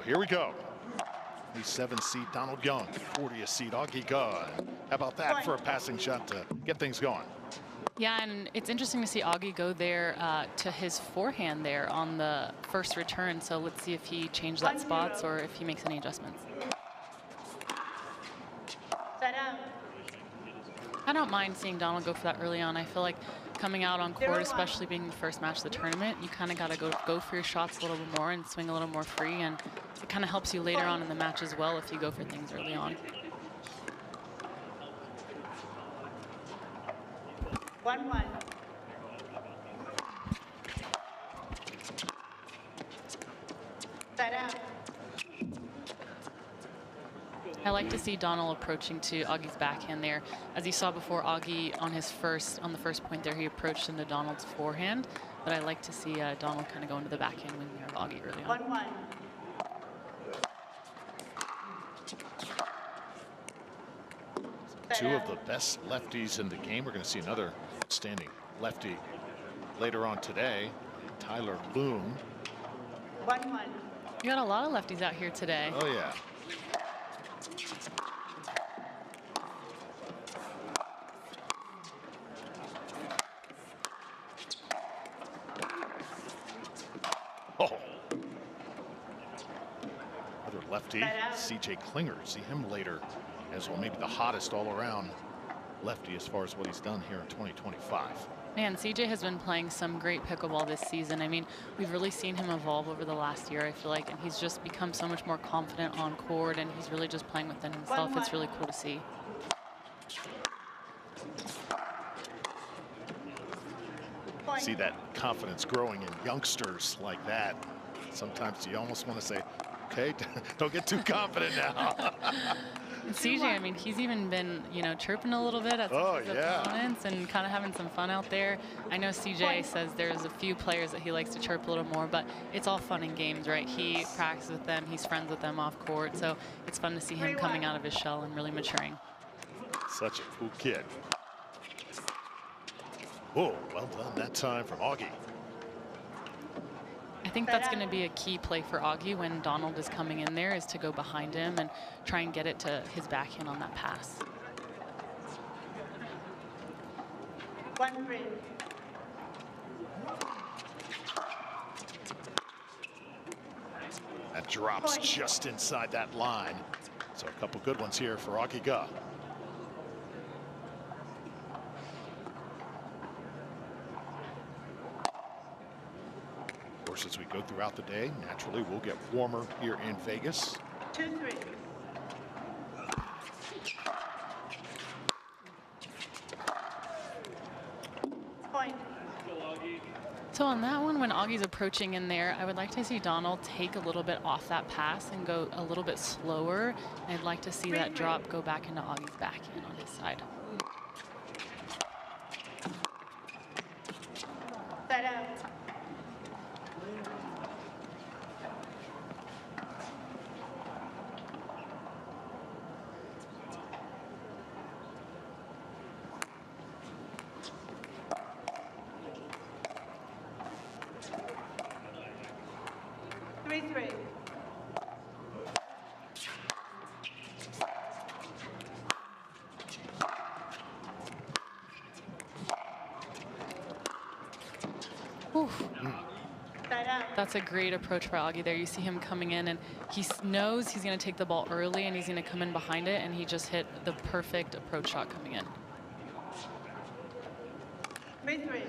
here we go. The 7th seed Donald Young, 40th seed Augie Ga. How about that for a passing shot to get things going? Yeah, and it's interesting to see Augie go there to his forehand there on the first return. So let's see if he changed that spots or if he makes any adjustments. I don't mind seeing Donald go for that early on. I feel like coming out on court, especially being the first match of the tournament, you kind of got to go for your shots a little bit more and swing a little more free, and it kind of helps you later on in the match as well if you go for things early on. 1-1. Set out. I like to see Donald approaching to Augie's backhand there. As you saw before, Augie on the first point there, he approached into Donald's forehand. But I like to see Donald kind of go into the backhand when you have Augie early on. 1-1. Two of the best lefties in the game. We're going to see another standing lefty later on today, Tyler Boone. 1-1. You got a lot of lefties out here today. Oh, yeah. Oh. Other lefty, CJ Klinger. See him later as well, maybe the hottest all-around lefty as far as what he's done here in 2025. Man, CJ has been playing some great pickleball this season. I mean, we've really seen him evolve over the last year, I feel like, and he's just become so much more confident on court, and he's really just playing within himself. It's really cool to see. See that confidence growing in youngsters like that. Sometimes you almost want to say, okay, don't get too confident now. And CJ, I mean, he's even been, you know, chirping a little bit at some of his opponents and kind of having some fun out there. I know CJ says there's a few players that he likes to chirp a little more, but it's all fun and games, right? He practices with them, he's friends with them off court, so it's fun to see him coming out of his shell and really maturing. Such a cool kid. Oh, well done that time from Augie. I think that's going to be a key play for Augie when Donald is coming in there, is to go behind him and try and get it to his backhand on that pass. 1-3. That drops just inside that line. So a couple good ones here for Augie Ga. Of course, as we go throughout the day, naturally we'll get warmer here in Vegas. 2-3. Point. So on that one, when Augie's approaching in there, I would like to see Donald take a little bit off that pass and go a little bit slower. I'd like to see that drop go back into Augie's backhand on his side. Set out. That's a great approach by Augie there. You see him coming in, and he knows he's going to take the ball early, and he's going to come in behind it, and he just hit the perfect approach shot coming in. 3-3.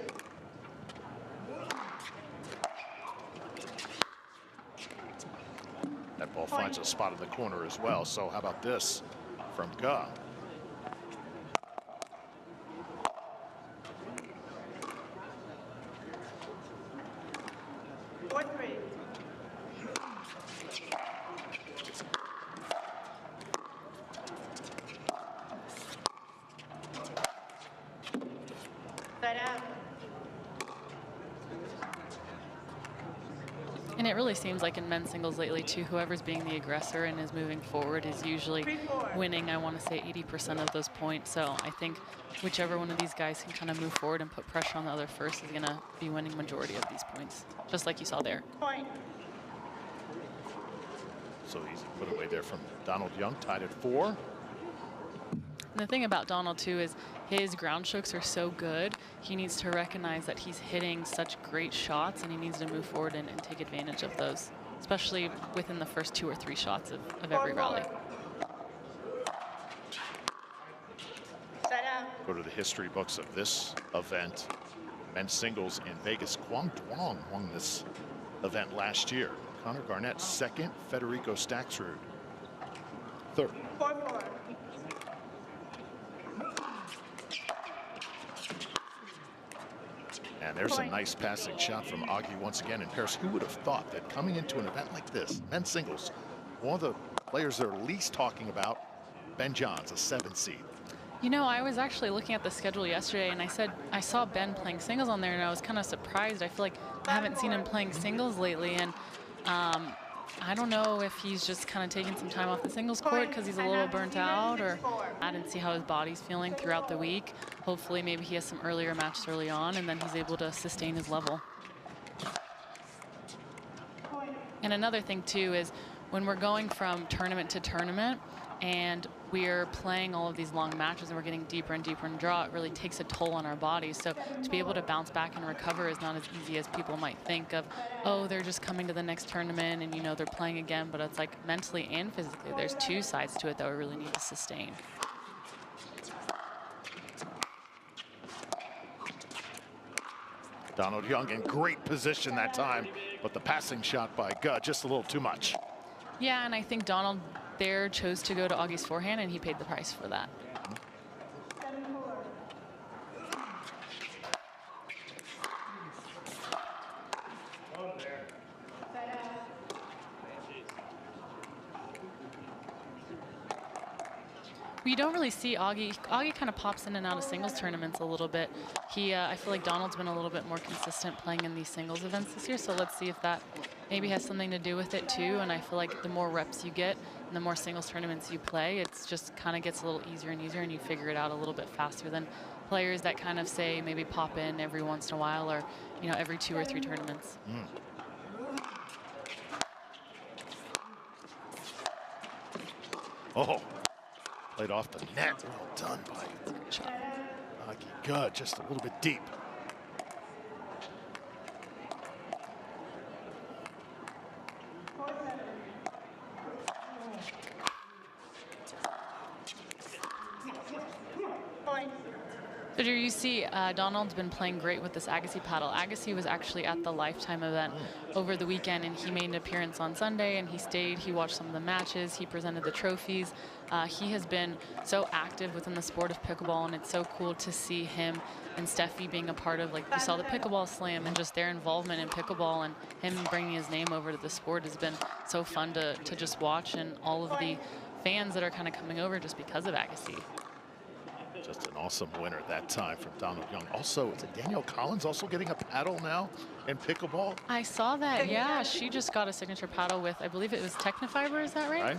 That ball finds a spot in the corner as well. So how about this from Ga? And it really seems like in men's singles lately too, whoever's being the aggressor and is moving forward is usually winning, I want to say 80% of those points. So I think whichever one of these guys can kind of move forward and put pressure on the other first is going to be winning majority of these points, just like you saw there. Point. So easy put away there from Donald Young, tied at 4. And the thing about Donald, too, is his ground strokes are so good. He needs to recognize that he's hitting such great shots, and he needs to move forward and take advantage of those, especially within the first 2 or 3 shots of every rally. Go to the history books of this event. Men's singles in Vegas. Kwang Duong won this event last year. Connor Garnett second, Federico Staksrud third. 4-4. And there's a nice passing shot from Augie once again. And Paris, who would have thought that coming into an event like this, men's singles, one of the players they're least talking about, Ben Johns, a 7 seed. You know, I was actually looking at the schedule yesterday, and I said I saw Ben playing singles on there, and I was kind of surprised. I feel like I haven't seen him playing singles lately, and I don't know if he's just kind of taking some time off the singles court because he's a little burnt out, or I didn't see how his body's feeling throughout the week. Hopefully, maybe he has some earlier matches early on, and then he's able to sustain his level. And another thing, too, is when we're going from tournament to tournament, and we're playing all of these long matches and we're getting deeper and deeper in draw, it really takes a toll on our bodies. So to be able to bounce back and recover is not as easy as people might think of, oh, they're just coming to the next tournament and, you know, they're playing again. But it's like mentally and physically, there's 2 sides to it that we really need to sustain. Donald Young in great position that time, but the passing shot by Gud just a little too much. Yeah, and I think Donald there chose to go to Augie's forehand, and he paid the price for that. We don't really see Augie. Augie kind of pops in and out of singles tournaments a little bit. I feel like Donald's been a little bit more consistent playing in these singles events this year, so let's see if that maybe has something to do with it too. And I feel like the more reps you get and the more singles tournaments you play, it's just kind of gets a little easier and easier, and you figure it out a little bit faster than players that kind of say maybe pop in every once in a while, or, you know, every 2 or 3 tournaments. Oh, played off the net. Well done by Augie Gud, just a little bit deep. So do you see Donald's been playing great with this Agassi paddle. Agassi was actually at the Lifetime event over the weekend, and he made an appearance on Sunday, and he stayed. He watched some of the matches. He presented the trophies. He has been so active within the sport of pickleball, and it's so cool to see him and Steffi being a part of, like, you saw the Pickleball Slam, and just their involvement in pickleball and him bringing his name over to the sport has been so fun to just watch, and all of the fans that are kind of coming over just because of Agassi. Just an awesome winner that time from Donald Young. Also, is it Danielle Collins also getting a paddle now in pickleball? I saw that, yeah. She just got a signature paddle with, I believe it was Technifiber, is that right?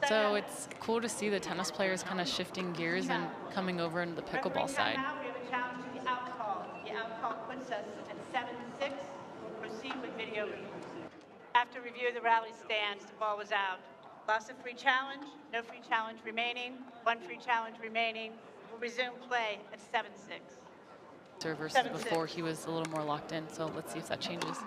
So it's cool to see the tennis players kind of shifting gears and coming over into the pickleball side. We have a challenge to the out call. The out call puts us at 7-6. We'll proceed with video review. After review of the rally stands, the ball was out. Loss of free challenge, no free challenge remaining, 1 free challenge remaining. We'll resume play at 7-6. Versus before, he was a little more locked in, so let's see if that changes.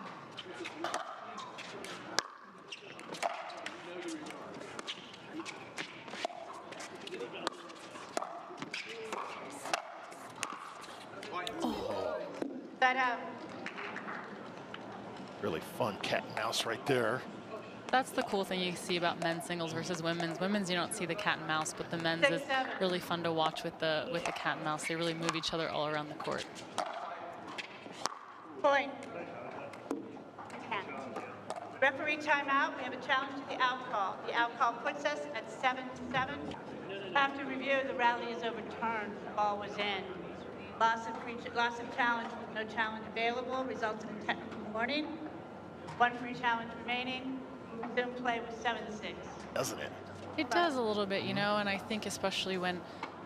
That out. Really fun cat and mouse right there. That's the cool thing you see about men's singles versus women's. Women's, you don't see the cat and mouse, but the men's is really fun to watch with the cat and mouse. They really move each other all around the court. Point. Referee timeout. We have a challenge to the out call. The out call puts us at 7-7. After review, the rally is overturned. The ball was in. Loss of challenge with no challenge available resulted in technical warning. 1 free challenge remaining. Resume play with 7-6. Doesn't it? It does a little bit, you know, and I think especially when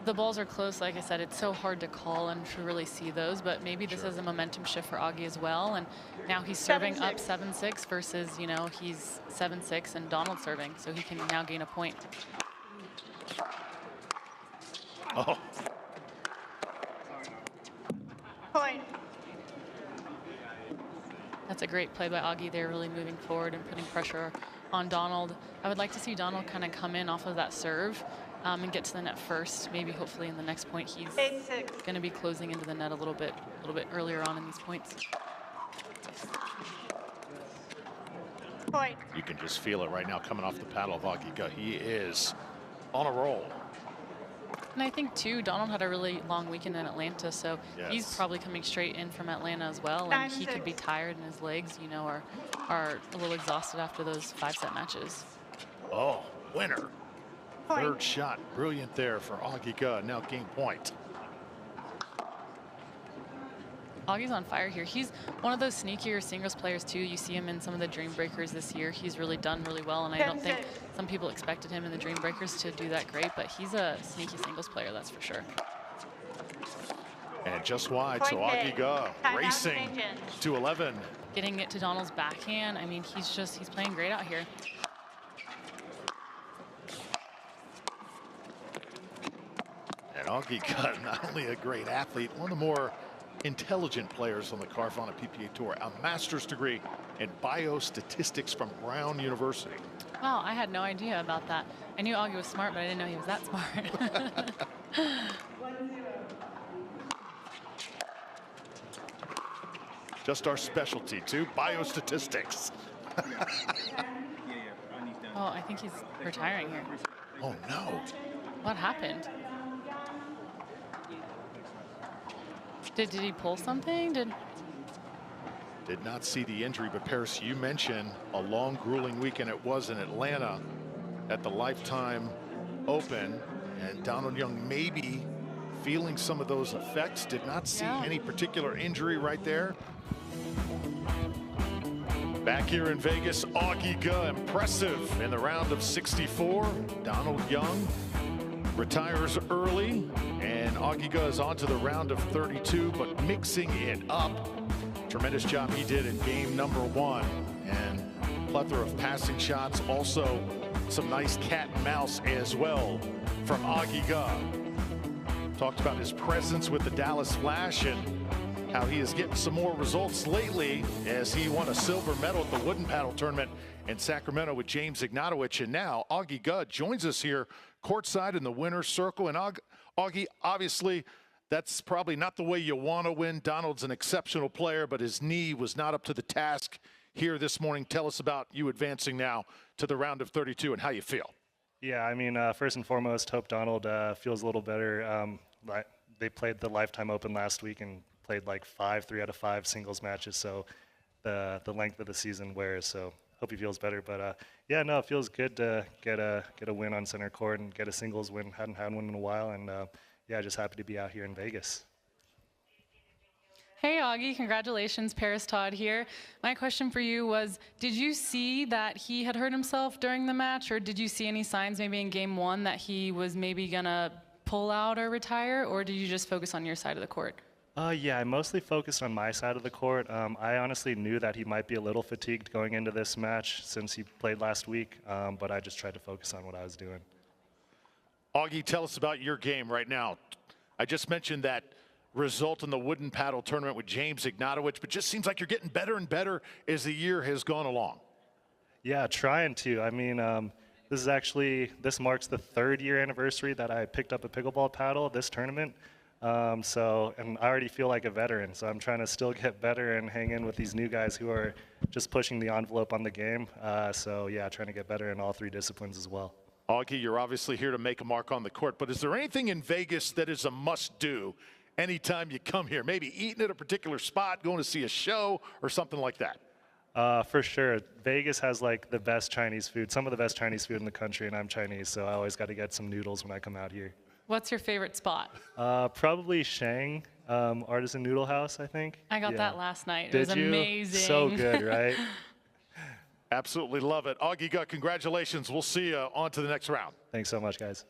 The balls are close. Like I said, it's so hard to call and to really see those, but maybe this is a momentum shift for Augie as well. And now he's serving up 7-6 versus, you know, he's 7-6 and Donald serving, so he can now gain a point. Oh. Point. That's a great play by Augie there, really moving forward and putting pressure on Donald. I would like to see Donald kind of come in off of that serve and get to the net first. Maybe hopefully in the next point he's going to be closing into the net a little bit earlier on in these points. Point. You can just feel it right now coming off the paddle of Augie. He is on a roll. And I think too, Donald had a really long weekend in Atlanta, so he's probably coming straight in from Atlanta as well, and he could be tired, and his legs, you know, are a little exhausted after those 5-set matches. Oh, winner. Point. Third shot, brilliant there for Augie. Now game point. Augie's on fire here. He's one of those sneakier singles players too. You see him in some of the Dream Breakers this year. He's really done really well, and I don't think some people expected him in the Dream Breakers to do that great, but he's a sneaky singles player, that's for sure. And just wide, so Augie racing to 11. Getting it to Donald's backhand. I mean, he's playing great out here. And Augie not only a great athlete, one of the more intelligent players on the Carvana PPA Tour, a master's degree in biostatistics from Brown University. Wow, I had no idea about that. I knew Augie was smart, but I didn't know he was that smart. Just our specialty too, biostatistics. Oh, I think he's retiring here. Oh no. What happened? Did he pull something? Did not see the injury, but Paris, you mentioned a long, grueling weekend it was in Atlanta at the Lifetime Open, and Donald Young maybe feeling some of those effects. Did not see any particular injury right there. Back here in Vegas, Augie impressive in the round of 64. Donald Young retires early, and Augie is on to the round of 32, but mixing it up. Tremendous job he did in game number 1, and plethora of passing shots. Also, some nice cat and mouse as well from Augie. Talked about his presence with the Dallas Flash and how he is getting some more results lately as he won a silver medal at the wooden paddle tournament in Sacramento with James Ignatowicz. And now Augie joins us here courtside in the winner's circle. And Augie, obviously, that's probably not the way you want to win. Donald's an exceptional player, but his knee was not up to the task here this morning. Tell us about you advancing now to the round of 32 and how you feel. Yeah, I mean, first and foremost, hope Donald feels a little better. They played the Lifetime Open last week and played like 3 out of 5 singles matches, so the length of the season wears. So hope he feels better. But yeah, no, it feels good to get a win on center court and get a singles win. Hadn't had one in a while, and yeah, just happy to be out here in Vegas. Hey Augie, congratulations, Paris Todd here. My question for you was, did you see that he had hurt himself during the match, or did you see any signs maybe in game 1 that he was maybe gonna pull out or retire, or did you just focus on your side of the court? Yeah, I mostly focused on my side of the court. I honestly knew that he might be a little fatigued going into this match since he played last week, but I just tried to focus on what I was doing. Augie, tell us about your game right now. I just mentioned that result in the wooden paddle tournament with James Ignatowicz, but just seems like you're getting better and better as the year has gone along. Yeah, trying to. I mean, this marks the 3rd year anniversary that I picked up a pickleball paddle at this tournament. And I already feel like a veteran, so I'm trying to still get better and hang in with these new guys who are just pushing the envelope on the game. So yeah, trying to get better in all 3 disciplines as well. Augie, you're obviously here to make a mark on the court, but is there anything in Vegas that is a must-do anytime you come here? Maybe eating at a particular spot, going to see a show, or something like that? For sure. Vegas has like the best Chinese food, some of the best Chinese food in the country, and I'm Chinese, so I always got to get some noodles when I come out here. What's your favorite spot? Probably Shang, Artisan Noodle House, I think. I got that last night. Did it was you? Amazing. So good, right? Absolutely love it. Augie, congratulations. We'll see you on to the next round. Thanks so much, guys.